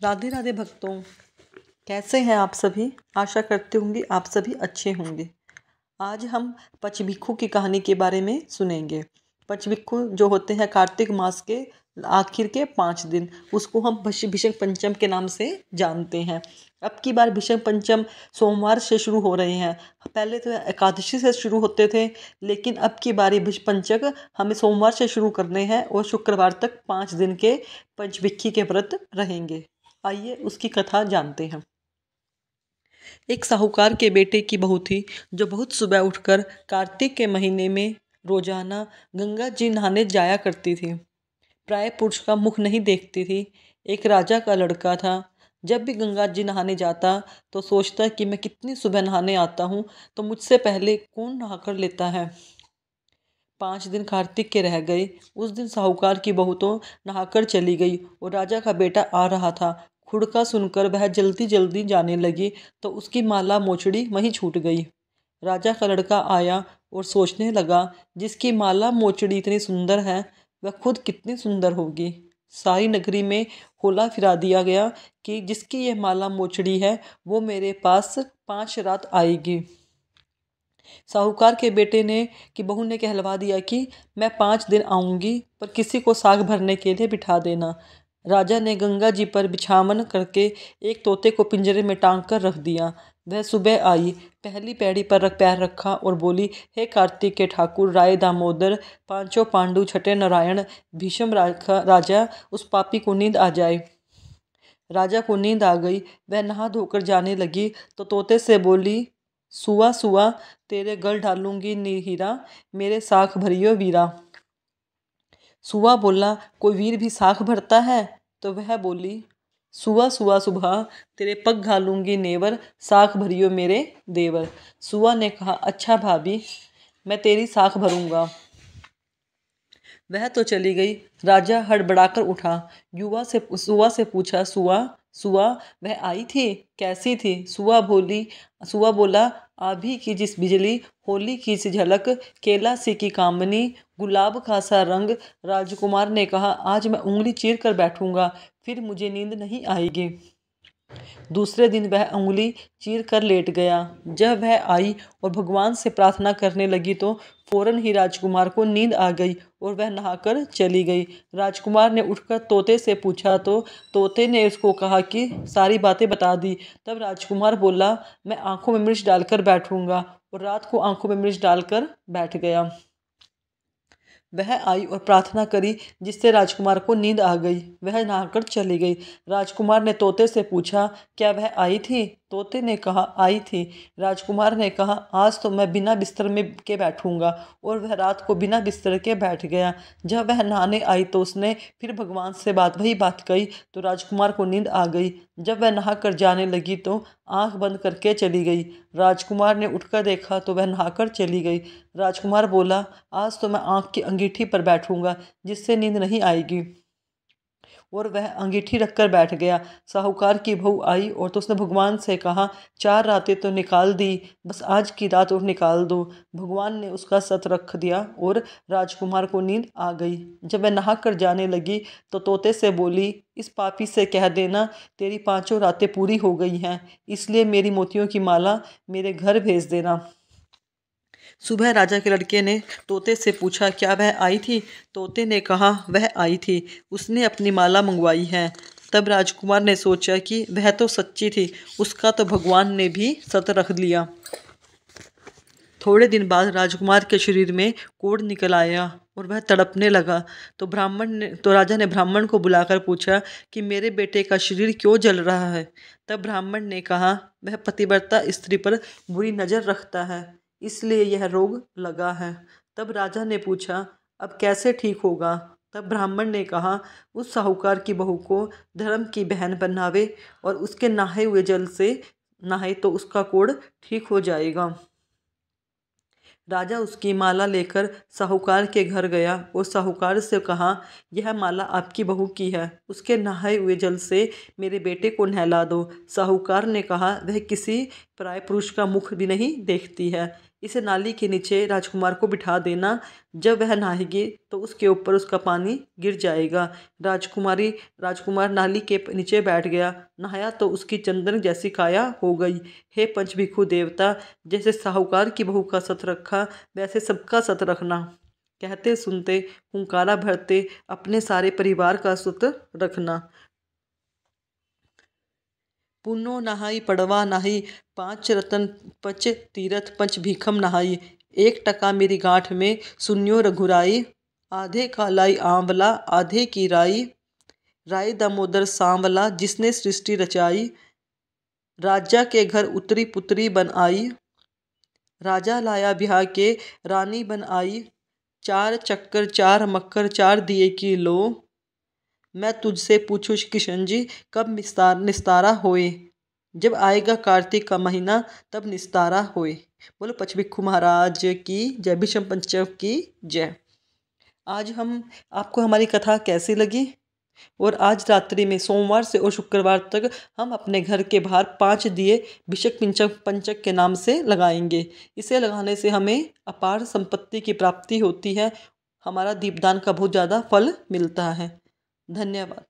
राधे राधे भक्तों, कैसे हैं आप सभी। आशा करते होंगे आप सभी अच्छे होंगे। आज हम पचभिक्षु की कहानी के बारे में सुनेंगे। पचभिक्षु जो होते हैं कार्तिक मास के आखिर के 5 दिन, उसको हम भीष्म पंचम के नाम से जानते हैं। अब की बार भीष्म पंचम सोमवार से शुरू हो रहे हैं। पहले तो एकादशी से शुरू होते थे, लेकिन अब की बारी भीष्म पंचक हमें सोमवार से शुरू करने हैं और शुक्रवार तक 5 दिन के पंचभिक्षु के व्रत रहेंगे। आइए उसकी कथा जानते हैं। एक साहूकार के बेटे की बहू थी जो बहुत सुबह उठकर कार्तिक के महीने में रोजाना गंगा जी नहाने जाया करती थी। प्राय पुरुष का मुख नहीं देखती थी। एक राजा का लड़का था। जब भी गंगा जी नहाने जाता तो सोचता कि मैं कितनी सुबह नहाने आता हूँ, तो मुझसे पहले कौन नहा कर लेता है। 5 दिन कार्तिक के रह गए। उस दिन साहूकार की बहू तो नहाकर चली गई और राजा का बेटा आ रहा था। खुड़का सुनकर वह जल्दी जल्दी जाने लगी तो उसकी माला मोचड़ी वहीं छूट गई। राजा का लड़का आया और सोचने लगा, जिसकी माला मोचड़ी इतनी सुंदर है वह खुद कितनी सुंदर होगी। सारी नगरी में होला फिरा दिया गया कि जिसकी यह माला मोचड़ी है वो मेरे पास 5 रात आएगी। साहूकार के बेटे ने कि बहू ने कहलवा दिया कि मैं 5 दिन आऊंगी, पर किसी को साग भरने के लिए बिठा देना। राजा ने गंगा जी पर बिछावन करके एक तोते को पिंजरे में टांग कर रख दिया। वह सुबह आई, पहली पैड़ी पर पैर रखा और बोली, हे कार्तिक के ठाकुर राय दामोदर, पांचों पांडु छठे नारायण, भीष्म राजा, उस पापी को नींद आ जाए। राजा को नींद आ गई। वह नहा धोकर जाने लगी तो तोते से बोली, सुआ सुआ तेरे गल डालूंगी हीरा, मेरे साख भरियो वीरा। सुआ बोला, कोई वीर भी साख भरता है? तो वह बोली, सुआ सुआ सुबह तेरे पग घालूंगी नेवर, साख भरियो मेरे देवर। सुआ ने कहा, अच्छा भाभी, मैं तेरी साख भरूंगा। वह तो चली गई। राजा हड़बड़ाकर उठा। सुआ से पूछा, सुआ सुआ वह आई थी, कैसी थी? सुआ बोला, आभी की जिस बिजली, होली की सी झलक, केला सी की कामनी, गुलाब का सा रंग। राजकुमार ने कहा, आज मैं उंगली चीर कर बैठूंगा, फिर मुझे नींद नहीं आएगी। दूसरे दिन वह उंगली चीर कर लेट गया। जब वह आई और भगवान से प्रार्थना करने लगी तो फौरन ही राजकुमार को नींद आ गई और वह नहाकर चली गई। राजकुमार ने उठकर तोते से पूछा तो तोते ने उसको कहा कि सारी बातें बता दी। तब राजकुमार बोला, मैं आंखों में मिर्च डालकर बैठूंगा, और रात को आंखों में मिर्च डालकर बैठ गया। वह आई और प्रार्थना करी, जिससे राजकुमार को नींद आ गई। वह नहाकर चली गई। राजकुमार ने तोते से पूछा, क्या वह आई थी? तोते ने कहा, आई थी। राजकुमार ने कहा, आज तो मैं बिना बिस्तर में के बैठूंगा, और वह रात को बिना बिस्तर के बैठ गया। जब वह नहाने आई तो उसने फिर भगवान से वही बात कही तो राजकुमार को नींद आ गई। जब वह नहाकर जाने लगी तो आंख बंद करके चली गई। राजकुमार ने उठकर देखा तो वह नहाकर चली गई। राजकुमार बोला, आज तो मैं आंख की अंगीठी पर बैठूंगा, जिससे नींद नहीं आएगी। और वह अंगीठी रखकर बैठ गया। साहूकार की बहू आई और तो उसने भगवान से कहा, 4 रातें तो निकाल दी, बस आज की रात और निकाल दो। भगवान ने उसका सत रख दिया और राजकुमार को नींद आ गई। जब वह नहाकर जाने लगी तो तोते से बोली, इस पापी से कह देना तेरी 5 रातें पूरी हो गई हैं, इसलिए मेरी मोतियों की माला मेरे घर भेज देना। सुबह राजा के लड़के ने तोते से पूछा, क्या वह आई थी? तोते ने कहा, वह आई थी, उसने अपनी माला मंगवाई है। तब राजकुमार ने सोचा कि वह तो सच्ची थी, उसका तो भगवान ने भी सत रख लिया। थोड़े दिन बाद राजकुमार के शरीर में कोढ़ निकल आया और वह तड़पने लगा। तो राजा ने ब्राह्मण को बुलाकर पूछा कि मेरे बेटे का शरीर क्यों जल रहा है। तब ब्राह्मण ने कहा, वह पतिव्रता स्त्री पर बुरी नज़र रखता है, इसलिए यह रोग लगा है। तब राजा ने पूछा, अब कैसे ठीक होगा? तब ब्राह्मण ने कहा, उस साहूकार की बहू को धर्म की बहन बनावे और उसके नहाए हुए जल से नहाए तो उसका कोढ़ ठीक हो जाएगा। राजा उसकी माला लेकर साहूकार के घर गया और साहूकार से कहा, यह माला आपकी बहू की है, उसके नहाए हुए जल से मेरे बेटे को नहला दो। साहूकार ने कहा, वह किसी पराय पुरुष का मुख भी नहीं देखती है, इसे नाली के नीचे राजकुमार को बिठा देना। जब वह नहाएगी तो उसके ऊपर उसका पानी गिर जाएगा। राजकुमार नाली के नीचे बैठ गया। नहाया तो उसकी चंदन जैसी काया हो गई। हे पंचभिक्षु देवता, जैसे साहूकार की बहू का सत रखा, वैसे सबका सत रखना। कहते सुनते हुंकारा भरते अपने सारे परिवार का सत रखना। पुन्नो नहाई पड़वा नहाई, 5 रतन 5 तीरथ 5 भीखम नहाई। 1 टका मेरी गांठ में सुनियो रघुराई, आधे कालाई आंवला आधे की राई। राय दामोदर सांवला जिसने सृष्टि रचाई, राजा के घर उतरी पुत्री बन आई। राजा लाया ब्याह के रानी बन आई, 4 चक्कर 4 मक्कर 4 दिए की लो। मैं तुझसे पूछूं किशन जी, कब निस्तारा होए, जब आएगा कार्तिक का महीना तब निस्तारा होए। बोलो पचभिक्षु महाराज की जय, भीष्म पंचक की जय। आज आपको हमारी कथा कैसी लगी? और आज रात्रि में सोमवार से और शुक्रवार तक हम अपने घर के बाहर 5 दिए भीष्म पंचक के नाम से लगाएंगे। इसे लगाने से हमें अपार संपत्ति की प्राप्ति होती है। हमारा दीपदान का बहुत ज़्यादा फल मिलता है। धन्यवाद।